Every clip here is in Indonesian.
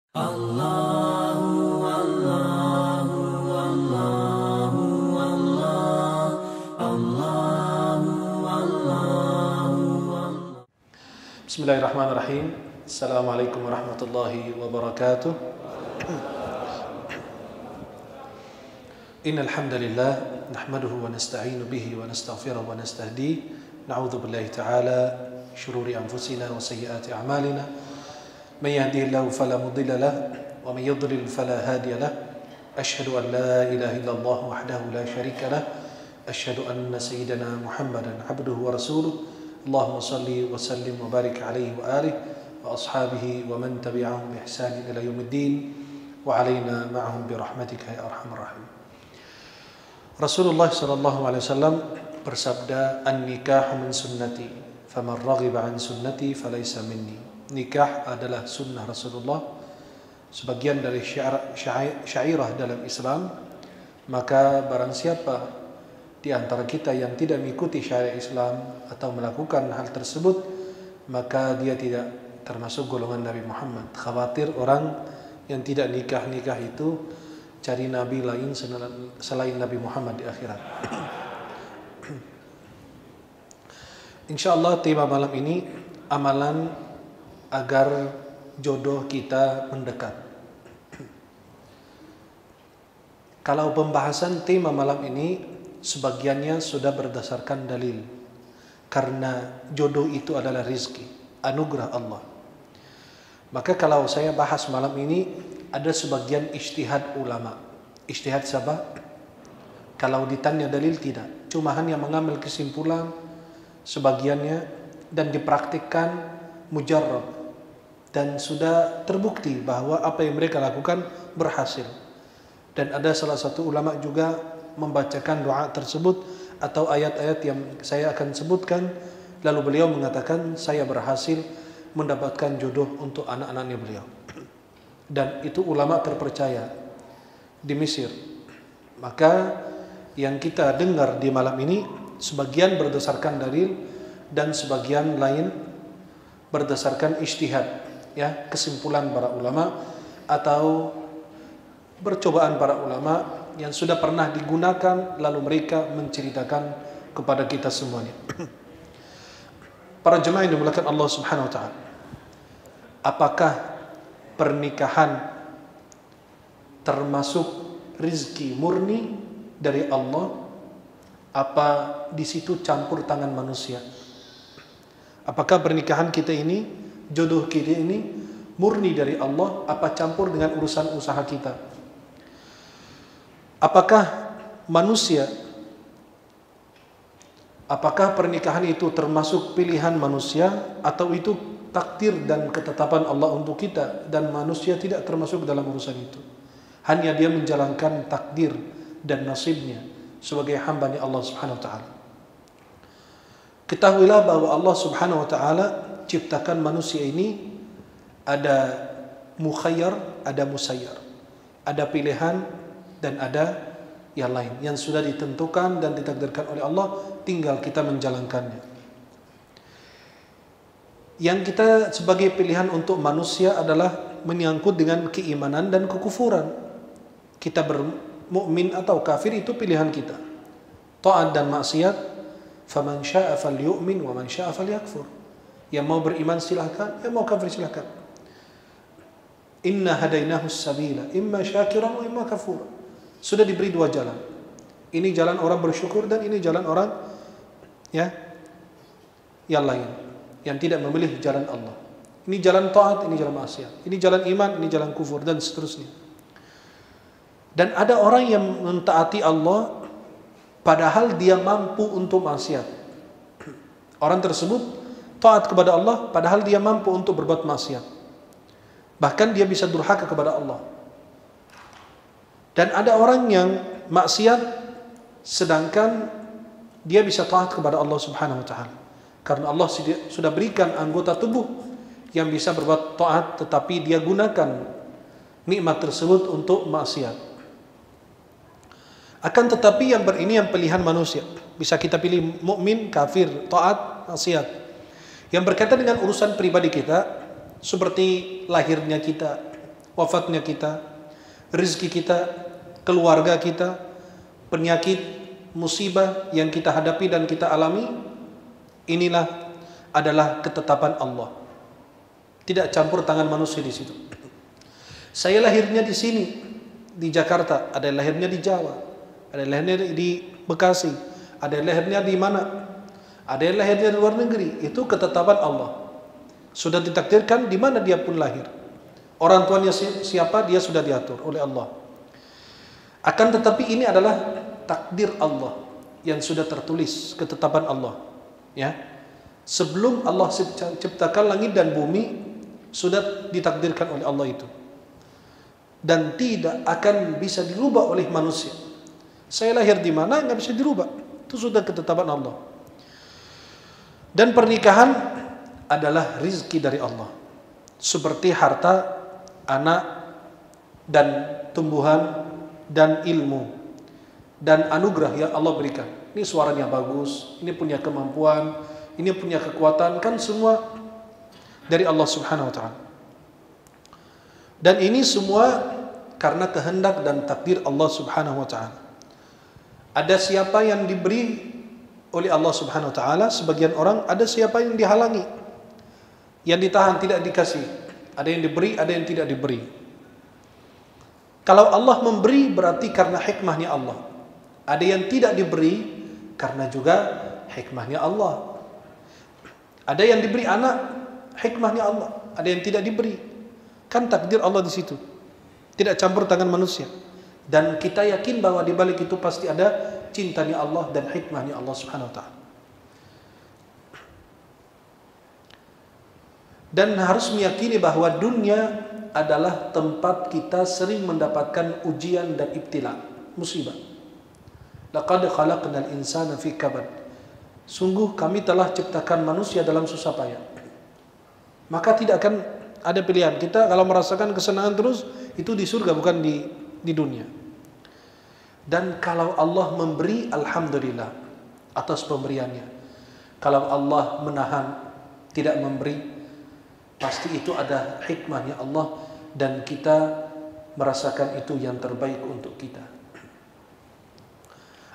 Allahu Allahu Allahu Allah Allahu Allahu Bismillahirrahmanirrahim. Assalamualaikum warahmatullahi wabarakatuh. Innal hamdalillah nahmaduhu wa nasta'inu bihi wa nastaghfiruhu wa nastahdihi. Na'udzu billahi ta'ala min shururi anfusina wa sayyiati a'malina. من يهده الله فلا مضل له ومن يضلل فلا هادي له أشهد أن لا إله إلا الله وحده لا شريك له أشهد أن سيدنا محمدا عبده ورسوله اللهم صل وسلم وبارك عليه وآله وأصحابه ومن تبعهم بإحسان إلى يوم الدين وعلينا معهم برحمتك يا أرحم الراحمين. Rasulullah sallallahu alaihi wasallam bersabda, "An-nikahu min sunnati, faman raghiba an sunnati falaysa minni." Nikah adalah sunnah Rasulullah, sebagian dari syairah dalam Islam. Maka barang siapa di antara kita yang tidak mengikuti syariat Islam atau melakukan hal tersebut, maka dia tidak termasuk golongan Nabi Muhammad. Khawatir orang yang tidak nikah itu cari nabi lain selain Nabi Muhammad di akhirat. Insyaallah tema malam ini amalan agar jodoh kita mendekat. Kalau pembahasan tema malam ini sebagiannya sudah berdasarkan dalil, karena jodoh itu adalah rizki, anugerah Allah. Maka kalau saya bahas malam ini ada sebagian ijtihad ulama. Ijtihad siapa? Kalau ditanya dalil tidak, cuma hanya mengambil kesimpulan sebagiannya dan dipraktikkan mujarrab. Dan sudah terbukti bahwa apa yang mereka lakukan berhasil. Dan ada salah satu ulama juga membacakan doa tersebut atau ayat-ayat yang saya akan sebutkan, lalu beliau mengatakan saya berhasil mendapatkan jodoh untuk anak-anaknya beliau. Dan itu ulama terpercaya di Mesir. Maka yang kita dengar di malam ini sebagian berdasarkan dalil dan sebagian lain berdasarkan ijtihad, ya, kesimpulan para ulama atau percobaan para ulama yang sudah pernah digunakan lalu mereka menceritakan kepada kita semuanya. Para jemaah yang dimuliakan Allah Subhanahu wa taala, apakah pernikahan termasuk rizki murni dari Allah? Apa di situ campur tangan manusia? Apakah pernikahan kita ini, jodoh kita ini murni dari Allah, apa campur dengan urusan usaha kita? Apakah manusia, apakah pernikahan itu termasuk pilihan manusia atau itu takdir dan ketetapan Allah untuk kita dan manusia tidak termasuk dalam urusan itu? Hanya dia menjalankan takdir dan nasibnya sebagai hamba-Nya Allah Subhanahu wa taala. Ketahuilah bahwa Allah Subhanahu wa taala ciptakan manusia ini ada mukhayyar, ada musayyar. Ada pilihan dan ada yang lain yang sudah ditentukan dan ditakdirkan oleh Allah, tinggal kita menjalankannya. Yang kita sebagai pilihan untuk manusia adalah menyangkut dengan keimanan dan kekufuran. Kita bermukmin atau kafir itu pilihan kita. Taat dan maksiat, faman syaa'a falyu'min wa man syaa'a falyakfur. Yang mau beriman silahkan, yang mau kafir silahkan. Inna hadainahus sabila imma syakiran wa imma kafura. Sudah diberi dua jalan. Ini jalan orang bersyukur dan ini jalan orang yang lain, yang tidak memilih jalan Allah. Ini jalan taat, ini jalan maksiat. Ini jalan iman, ini jalan kufur dan seterusnya. Dan ada orang yang mentaati Allah padahal dia mampu untuk maksiat. Orang tersebut taat kepada Allah padahal dia mampu untuk berbuat maksiat. Bahkan dia bisa durhaka kepada Allah. Dan ada orang yang maksiat sedangkan dia bisa taat kepada Allah Subhanahu wa taala. Karena Allah sudah berikan anggota tubuh yang bisa berbuat taat, tetapi dia gunakan nikmat tersebut untuk maksiat. Akan tetapi yang pilihan manusia. Bisa kita pilih mukmin, kafir, taat, maksiat. Yang berkaitan dengan urusan pribadi kita, seperti lahirnya kita, wafatnya kita, rezeki kita, keluarga kita, penyakit, musibah yang kita hadapi dan kita alami, inilah adalah ketetapan Allah. Tidak campur tangan manusia di situ. Saya lahirnya di sini, di Jakarta, ada yang lahirnya di Jawa, ada yang lahirnya di Bekasi, ada yang lahirnya di mana, ada yang lahirnya di luar negeri. Itu ketetapan Allah. Sudah ditakdirkan di mana dia pun lahir. Orang tuanya siapa, dia sudah diatur oleh Allah. Akan tetapi ini adalah takdir Allah yang sudah tertulis, ketetapan Allah. Ya, sebelum Allah ciptakan langit dan bumi, sudah ditakdirkan oleh Allah itu, dan tidak akan bisa dirubah oleh manusia. Saya lahir di mana nggak bisa dirubah, itu sudah ketetapan Allah. Dan pernikahan adalah rizki dari Allah, seperti harta, anak, dan tumbuhan, dan ilmu, dan anugerah yang Allah berikan. Ini suaranya bagus, ini punya kemampuan, ini punya kekuatan, kan semua dari Allah Subhanahu wa Ta'ala. Dan ini semua karena kehendak dan takdir Allah Subhanahu wa Ta'ala. Ada siapa yang diberi oleh Allah Subhanahu wa Ta'ala, sebagian orang, ada siapa yang dihalangi, yang ditahan, tidak dikasih. Ada yang diberi, ada yang tidak diberi. Kalau Allah memberi berarti karena hikmahnya Allah. Ada yang tidak diberi karena juga hikmahnya Allah. Ada yang diberi anak, hikmahnya Allah. Ada yang tidak diberi, kan takdir Allah di situ. Tidak campur tangan manusia. Dan kita yakin bahwa di balik itu pasti ada cintanya Allah dan hikmahnya Allah Subhanahu wa Ta'ala. Dan harus meyakini bahwa dunia adalah tempat kita sering mendapatkan ujian dan ibtila, musibah. Laqad khalaqnal insana fi kabad. Sungguh kami telah ciptakan manusia dalam susah payah. Maka tidak akan ada pilihan. Kita kalau merasakan kesenangan terus, itu di surga, bukan di dunia. Dan kalau Allah memberi, alhamdulillah atas pemberiannya. Kalau Allah menahan, tidak memberi, pasti itu ada hikmahnya Allah, dan kita merasakan itu yang terbaik untuk kita.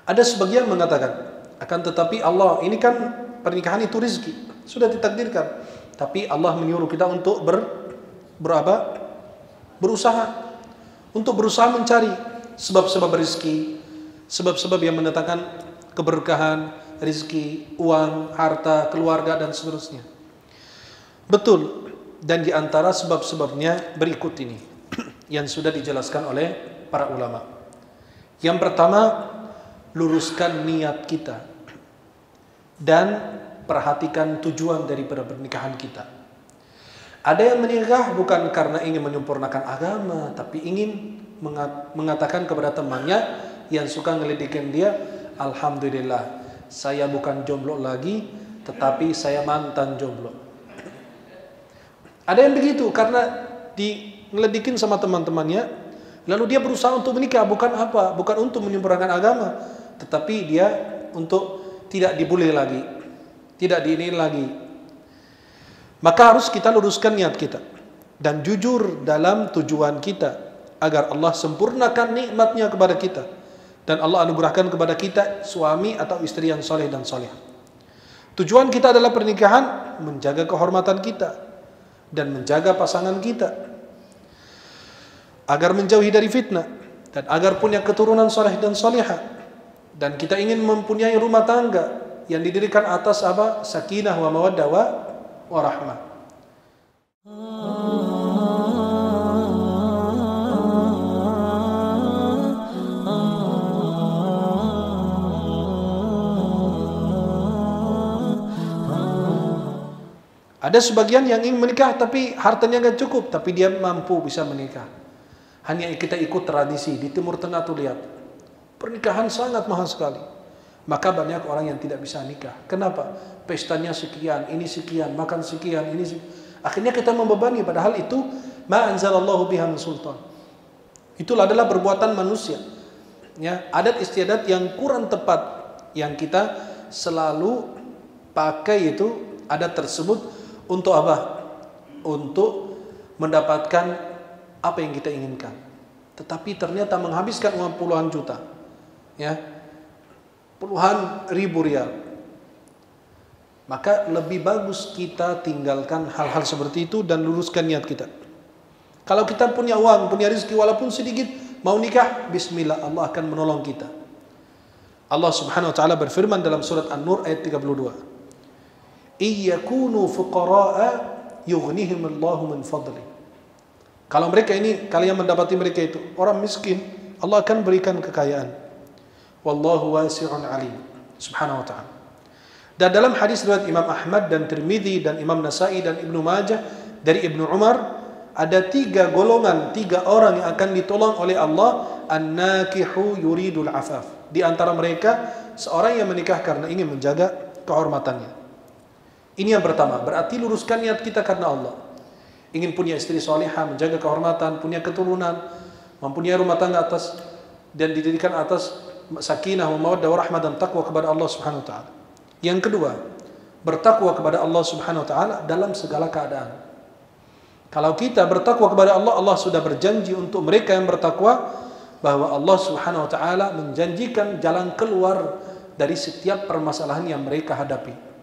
Ada sebagian mengatakan, akan tetapi Allah, ini kan pernikahan itu rezeki, sudah ditakdirkan. Tapi Allah menyuruh kita untuk berusaha, untuk berusaha mencari sebab-sebab rezeki, sebab-sebab yang mendatangkan keberkahan, rezeki, uang, harta, keluarga, dan seterusnya. Betul. Dan di antara sebab-sebabnya berikut ini yang sudah dijelaskan oleh para ulama. Yang pertama, luruskan niat kita dan perhatikan tujuan daripada pernikahan kita. Ada yang menikah bukan karena ingin menyempurnakan agama, tapi ingin mengatakan kepada temannya yang suka ngeledekin dia, alhamdulillah, saya bukan jomblo lagi, tetapi saya mantan jomblo. Ada yang begitu karena ngeledekin sama teman-temannya, lalu dia berusaha untuk menikah, bukan untuk menyempurnakan agama, tetapi dia untuk tidak dibully lagi, tidak diinin lagi. Maka harus kita luruskan niat kita dan jujur dalam tujuan kita, agar Allah sempurnakan nikmatnya kepada kita dan Allah anugerahkan kepada kita suami atau istri yang soleh dan soleh. Tujuan kita adalah pernikahan, menjaga kehormatan kita dan menjaga pasangan kita agar menjauhi dari fitnah dan agar punya keturunan soleh dan solehah. Dan kita ingin mempunyai rumah tangga yang didirikan atas apa? Sakinah wa mawaddah wa rahmah. Ada sebagian yang ingin menikah tapi hartanya nggak cukup, tapi dia mampu bisa menikah. Hanya kita ikut tradisi di Timur Tengah tuh, lihat. Pernikahan sangat mahal sekali. Maka banyak orang yang tidak bisa nikah. Kenapa? Pestanya sekian, ini sekian, makan sekian, ini sekian. Akhirnya kita membebani, padahal itu ma anzalallahu biha min sultan. Itulah adalah perbuatan manusia. Ya, adat istiadat yang kurang tepat yang kita selalu pakai itu adat tersebut untuk apa? Untuk mendapatkan apa yang kita inginkan. Tetapi ternyata menghabiskan uang puluhan juta, ya, puluhan ribu rial. Maka lebih bagus kita tinggalkan hal-hal seperti itu dan luruskan niat kita. Kalau kita punya uang, punya rezeki walaupun sedikit, mau nikah, bismillah, Allah akan menolong kita. Allah Subhanahu wa taala berfirman dalam surat An-Nur ayat 32. Iyakunu fuqara'a yughnihimullahu min fadli. Kalau mereka ini, kalian mendapati mereka itu orang miskin, Allah akan berikan kekayaan. Wallahu wasi'un alim. Subhanahu wa ta'ala. Dan dalam hadis riwayat Imam Ahmad dan Tirmidzi dan Imam Nasa'i dan Ibnu Majah dari Ibnu Umar, ada 3 golongan, 3 orang yang akan ditolong oleh Allah. An-nakihu yuridul afaf. Di antara mereka seorang yang menikah karena ingin menjaga kehormatannya. Ini yang pertama, berarti luruskan niat kita karena Allah. Ingin punya istri salihah, menjaga kehormatan, punya keturunan, mempunyai rumah tangga atas dan didirikan atas sakinah, mawaddah, warahmah dan takwa kepada Allah Subhanahu wa taala. Yang kedua, bertakwa kepada Allah Subhanahu wa taala dalam segala keadaan. Kalau kita bertakwa kepada Allah, Allah sudah berjanji untuk mereka yang bertakwa bahwa Allah Subhanahu wa taala menjanjikan jalan keluar dari setiap permasalahan yang mereka hadapi.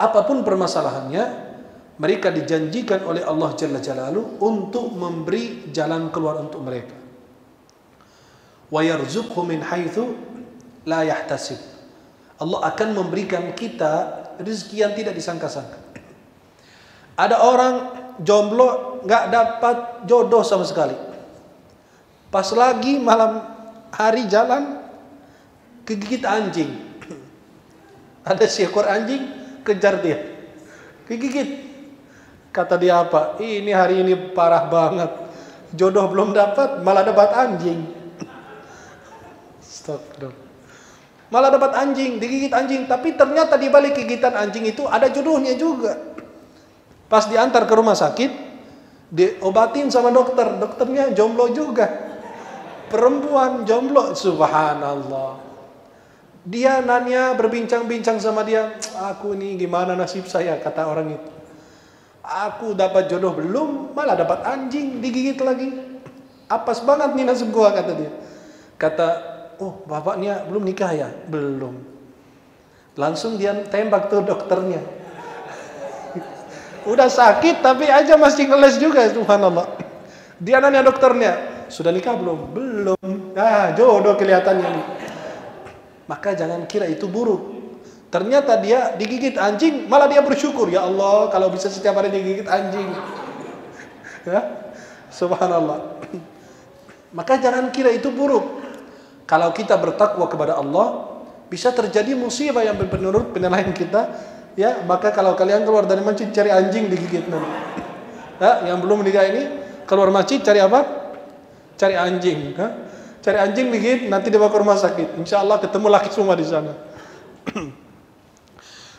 Apapun permasalahannya, mereka dijanjikan oleh Allah Jalla Jalaluhu untuk memberi jalan keluar untuk mereka. Wa yarzuqhu min haitsu la yahtasib. Allah akan memberikan kita rezeki yang tidak disangka-sangka. Ada orang jomblo nggak dapat jodoh sama sekali. Pas lagi malam hari jalan kegigit anjing. Ada seekor anjing kejar dia, kegigit. Kata dia apa? Ini hari ini parah banget. Jodoh belum dapat, malah dapat anjing. Stop. Malah dapat anjing, digigit anjing. Tapi ternyata di balik gigitan anjing itu ada jodohnya juga. Pas diantar ke rumah sakit, diobatin sama dokter. Dokternya jomblo juga. Perempuan jomblo. Subhanallah. Dia nanya, berbincang-bincang sama dia. Aku ini gimana nasib saya, kata orang itu. Aku dapat jodoh belum, malah dapat anjing, digigit lagi. Apes banget nih nasib gua, kata dia. Kata, oh bapaknya belum nikah ya? Belum. Langsung dia tembak tuh dokternya. Udah sakit tapi aja masih ngeles juga, subhanallah. Dia nanya dokternya, sudah nikah belum? Belum. Jodoh kelihatannya nih. Maka jangan kira itu buruk. Ternyata dia digigit anjing, malah dia bersyukur, ya Allah kalau bisa setiap hari digigit anjing. Ya? Subhanallah. Maka jangan kira itu buruk. Kalau kita bertakwa kepada Allah, bisa terjadi musibah yang menurut penilaian kita, ya, maka kalau kalian keluar dari masjid cari anjing digigit nanti. Ya, yang belum menikah ini keluar masjid cari apa? Cari anjing. Ya? Cari anjing digigit, nanti dibawa ke rumah sakit. Insya Allah ketemu laki semua di sana.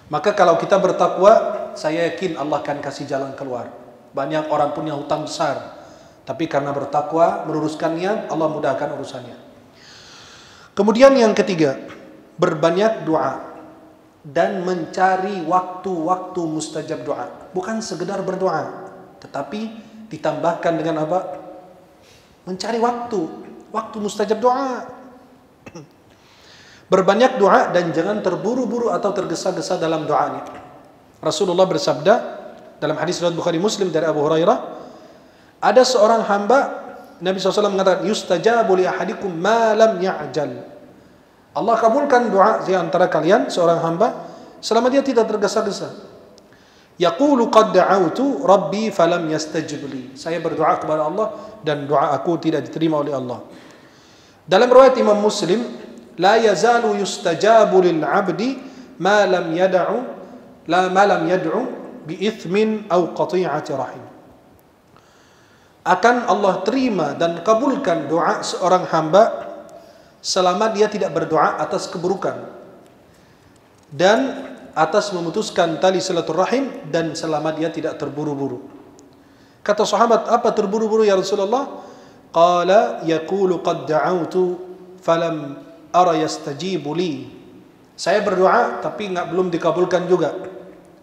Maka kalau kita bertakwa, saya yakin Allah akan kasih jalan keluar. Banyak orang punya hutang besar, tapi karena bertakwa, meluruskan niat, Allah mudahkan urusannya. Kemudian yang ketiga, berbanyak doa dan mencari waktu-waktu mustajab doa. Bukan sekedar berdoa, tetapi ditambahkan dengan apa? Mencari waktu mustajab doa. Berbanyak doa dan jangan terburu-buru atau tergesa-gesa dalam doanya. Rasulullah bersabda dalam hadis riwayat Bukhari Muslim dari Abu Hurairah, ada seorang hamba, Nabi SAW mengatakan, yustajabu li ahadikum ma lam ya'jal. Allah kabulkan doa di antara kalian seorang hamba selama dia tidak tergesa-gesa. Yaqulu qad da'awtu rabbi falam yastajib li. Saya berdoa kepada Allah dan doa aku tidak diterima oleh Allah. Dalam riwayat Imam Muslim, la yazalu yustajabu lil 'abdi ma lam yad'u bi ithmin aw qati'ati rahim. Akan Allah terima dan kabulkan doa seorang hamba selama dia tidak berdoa atas keburukan dan atas memutuskan tali silaturahim dan selama dia tidak terburu-buru. Kata sahabat, apa terburu-buru ya Rasulullah? Qala yaqulu qad da'awtu falam ara yastajibu li. Saya berdoa tapi belum dikabulkan juga.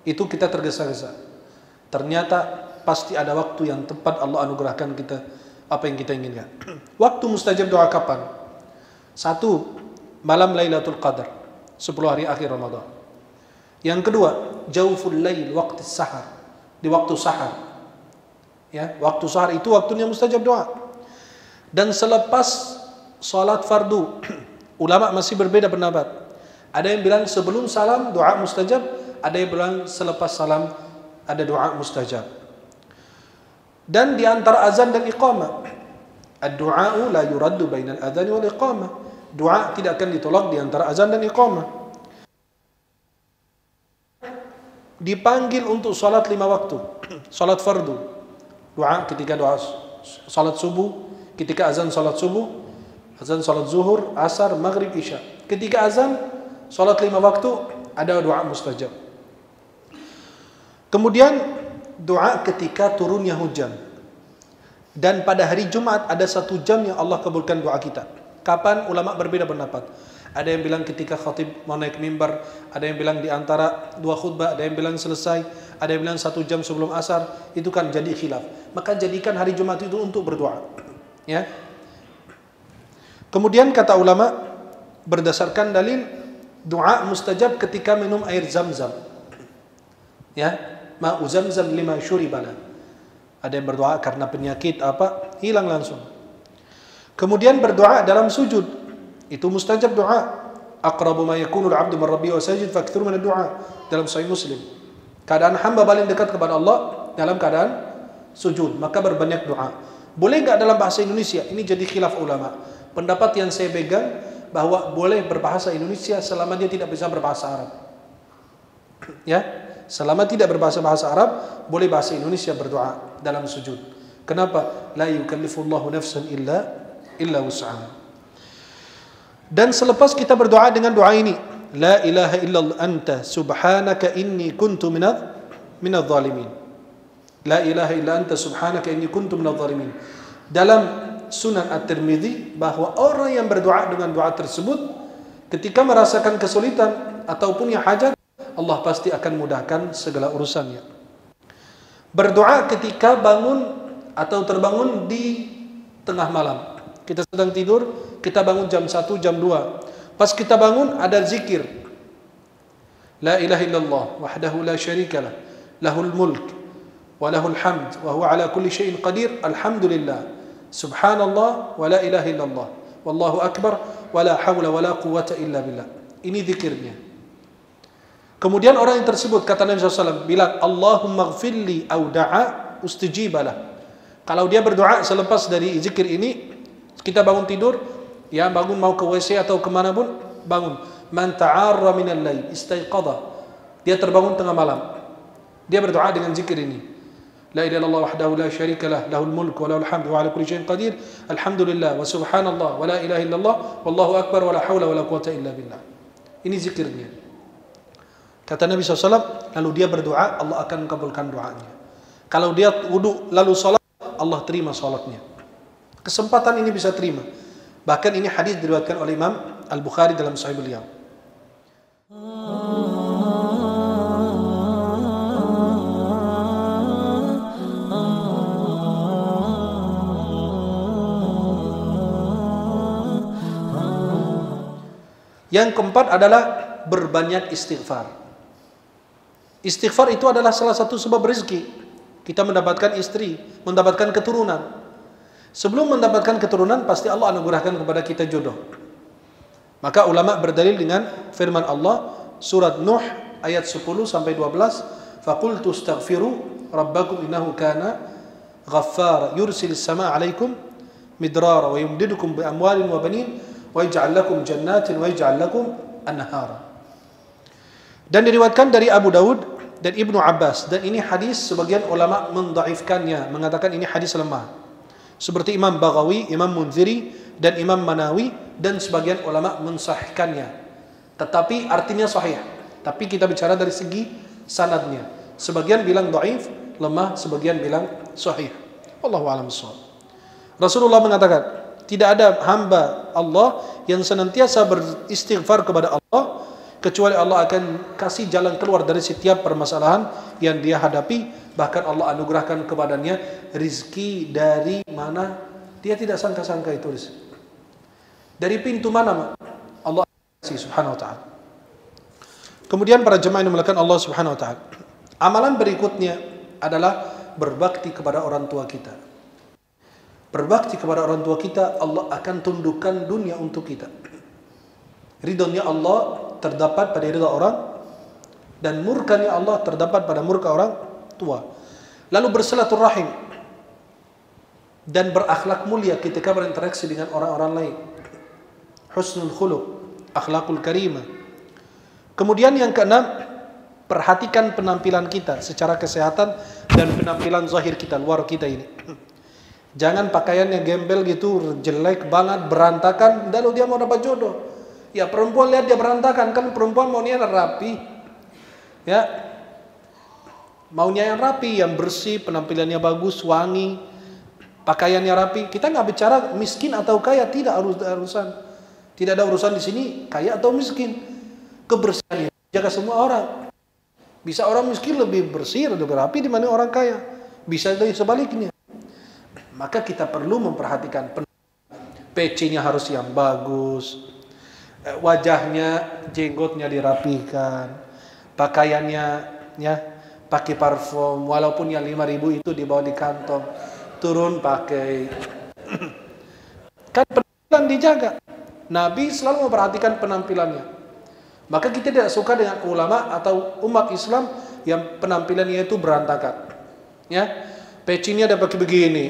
Itu kita tergesa-gesa. Ternyata pasti ada waktu yang tepat Allah anugerahkan kita apa yang kita inginkan. Waktu mustajab doa kapan? 1. Malam Lailatul Qadar, 10 hari akhir Ramadan. Yang kedua, jauful lail, waktu sahar, di waktu sahar. Ya, waktu sahar itu waktunya mustajab doa. Dan selepas salat fardu, ulama masih berbeda pendapat. Ada yang bilang sebelum salam doa mustajab, ada yang bilang selepas salam ada doa mustajab. Dan di antara azan dan iqamah, ad-du'a'u la yuraddu bainal adzan wal iqamah. Doa tidak akan ditolak di antara azan dan iqamah. Dipanggil untuk salat 5 waktu, salat fardu. Doa ketika doa salat subuh, ketika azan salat subuh, azan salat zuhur, asar, maghrib, isya. Ketika azan salat 5 waktu ada doa mustajab. Kemudian doa ketika turunnya hujan. Dan pada hari Jumat ada 1 jam yang Allah kabulkan doa kita. Kapan? Ulama berbeda pendapat. Ada yang bilang ketika khatib mau naik mimbar, ada yang bilang di antara 2 khutbah, ada yang bilang selesai, ada yang bilang 1 jam sebelum asar. Itu kan jadi khilaf. Maka jadikan hari Jumat itu untuk berdoa. Ya. Kemudian kata ulama berdasarkan dalil doa mustajab ketika minum air Zam-Zam. Ya, ma'u Zam-Zam lima syuribana. Ada yang berdoa karena penyakit apa, hilang langsung. Kemudian berdoa dalam sujud, itu mustajab doa. Aqrabu ma yakunu al-'abdu min rabbihi wa sajid fakthuru min ad-du'a, dalam Sahih Muslim. Keadaan hamba paling dekat kepada Allah dalam keadaan sujud, maka berbanyak doa. Boleh enggak dalam bahasa Indonesia? Ini jadi khilaf ulama. Pendapat yang saya pegang bahwa boleh berbahasa Indonesia selama dia tidak bisa berbahasa Arab. Ya, selama tidak berbahasa Arab, boleh bahasa Indonesia berdoa dalam sujud. Kenapa? La yukallifullahu nafsan illa wus'aha. Dan selepas kita berdoa dengan doa ini, la ilaha illallah anta subhanaka inni kuntu minadh dhalimin. La ilaha illa anta subhanaka inni kuntu minadh dhalimin. Dalam Sunan At-Tirmidzi bahwa orang yang berdoa dengan doa tersebut ketika merasakan kesulitan ataupun yang hajat, Allah pasti akan mudahkan segala urusannya. Berdoa ketika bangun atau terbangun di tengah malam. Kita sedang tidur, kita bangun jam 1, jam 2. Pas kita bangun ada zikir. La ilaha illallah wahdahu la syarikalah, lahul mulk wa lahul hamd wa huwa ala kulli syai'in qadir. Alhamdulillah. Subhanallah wa la ilaha illallah. Wallahu akbar wa la hawla wa la quwwata illa billah. Ini zikirnya. Kemudian orang yang tersebut kata Nabi SAW bilang Allahumma ghfirli au da'a ustijibalah. Kalau dia berdoa selepas dari zikir ini, kita bangun tidur, ya bangun mau ke WC atau kemana pun, bangun. Man ta'arra minal lail istaiqadha. Dia terbangun tengah malam. Dia berdoa dengan zikir ini. La ilaha illallah wahdahu la syarikalah, lahul mulk wa lahul hamd wa ala kulli syai'in qadir. Alhamdulillah wa subhanallah wa la ilaha illallah wallahu akbar wa la haula wa la quwwata illa billah. Ini zikirnya. Kata Nabi SAW, lalu dia berdoa, Allah akan kabulkan doanya. Kalau dia wudu lalu salat, Allah terima salatnya. Kesempatan ini bisa terima. Bahkan ini hadis diriwayatkan oleh Imam Al-Bukhari dalam Sahih beliau. Yang keempat adalah berbanyak istighfar. Istighfar itu adalah salah satu sebab rezeki. Kita mendapatkan istri, mendapatkan keturunan. Sebelum mendapatkan keturunan, pasti Allah anugerahkan kepada kita jodoh. Maka ulama berdalil dengan firman Allah, surat Nuh ayat 10 sampai 12, faqultu astaghfiru rabbakum innahu kana ghaffara yursilis samaa 'alaikum midrara wa yumdidukum bi amwalin wa banin wa yaj'al lakum jannatin wa yaj'al lakum anhara. Dan diriwayatkan dari Abu Daud dan Ibnu Abbas, dan ini hadis sebagian ulama mendhaifkannya, mengatakan ini hadis lemah. Seperti Imam Baghawi, Imam Munziri dan Imam Manawi, dan sebagian ulama mensahihkannya. Tetapi artinya sahih. Tapi kita bicara dari segi sanadnya. Sebagian bilang dhaif, lemah, sebagian bilang sahih. Wallahu a'lam bishawab. Rasulullah mengatakan, tidak ada hamba Allah yang senantiasa beristighfar kepada Allah kecuali Allah akan kasih jalan keluar dari setiap permasalahan yang dia hadapi. Bahkan Allah anugerahkan kepadanya rizki dari mana dia tidak sangka-sangka itu rizki. Dari pintu mana Allah kasih subhanahu wa ta'ala. Kemudian para jemaah yang dimuliakan Allah subhanahu wa ta'ala, amalan berikutnya adalah berbakti kepada orang tua kita. Berbakti kepada orang tua kita, Allah akan tundukkan dunia untuk kita. Ridhonya Allah terdapat pada ridha orang, dan murkanya Allah terdapat pada murka orang tua. Lalu bersilaturahim dan berakhlak mulia ketika berinteraksi dengan orang-orang lain. Husnul khuluq, akhlakul karimah. Kemudian yang keenam, perhatikan penampilan kita secara kesehatan dan penampilan zahir kita, luar kita ini. Jangan pakaiannya gembel gitu, jelek banget, berantakan, lalu dia mau dapat jodoh. Ya perempuan lihat dia berantakan, kan perempuan maunya yang rapi. Ya, maunya yang rapi, yang bersih, penampilannya bagus, wangi, pakaiannya rapi. Kita nggak bicara miskin atau kaya, tidak urusan. Tidak ada urusan di sini kaya atau miskin. Kebersihan jaga semua orang. Bisa orang miskin lebih bersih, lebih rapi dibanding orang kaya. Bisa dari sebaliknya. Maka kita perlu memperhatikan pecinya harus yang bagus, wajahnya, jenggotnya dirapikan, pakaiannya ya pakai parfum, walaupun yang 5.000 itu dibawa di kantong, turun pakai. Kan penampilan dijaga. Nabi selalu memperhatikan penampilannya. Maka kita tidak suka dengan ulama atau umat Islam yang penampilannya itu berantakan. Ya, pecinya ada pakai begini.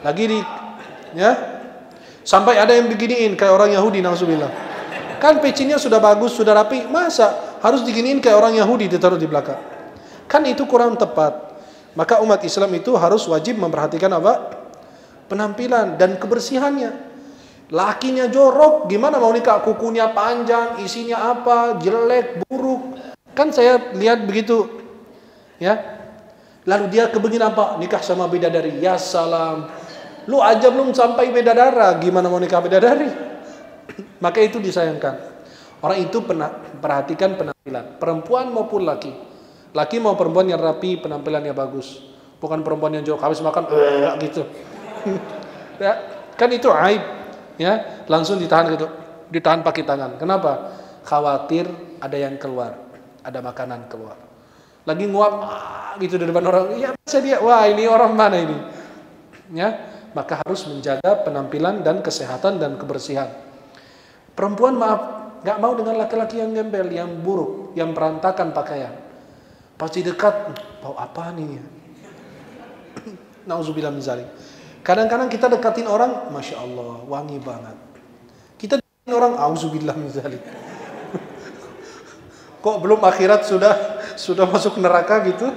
Lagi di ya, sampai ada yang beginiin kayak orang Yahudi, nauzubillah. Kan pecinya sudah bagus, sudah rapi, masa harus diginiin kayak orang Yahudi ditaruh di belakang? Kan itu kurang tepat. Maka umat Islam itu harus wajib memperhatikan apa? Penampilan dan kebersihannya. Lakinya jorok, gimana mau nikah? Kukunya panjang, isinya apa? Jelek, buruk. Kan saya lihat begitu. Ya. Lalu dia kebegin apa? Nikah sama bidadari. Ya salam. Lu aja belum sampai bidadara, gimana mau nikah bidadari? Maka itu disayangkan. Orang itu perhatikan penampilan, perempuan maupun laki. Laki mau perempuan yang rapi, penampilannya bagus. Bukan perempuan yang jorok, habis makan gitu. Ya, kan itu aib. Ya, langsung ditahan gitu, ditahan pakai tangan. Kenapa? Khawatir ada yang keluar, ada makanan keluar. Lagi nguap gitu di depan orang. Ya bisa dia, wah ini orang mana ini? Ya, maka harus menjaga penampilan dan kesehatan dan kebersihan. Perempuan maaf, nggak mau dengan laki-laki yang gembel, yang buruk, yang berantakan pakaian. Pasti dekat, bau apa nih? Nauzubillah min zalik. Kadang-kadang kita dekatin orang, masya Allah, wangi banget. Kita dekatin orang, auzubillah min zalik. Kok belum akhirat sudah masuk neraka gitu?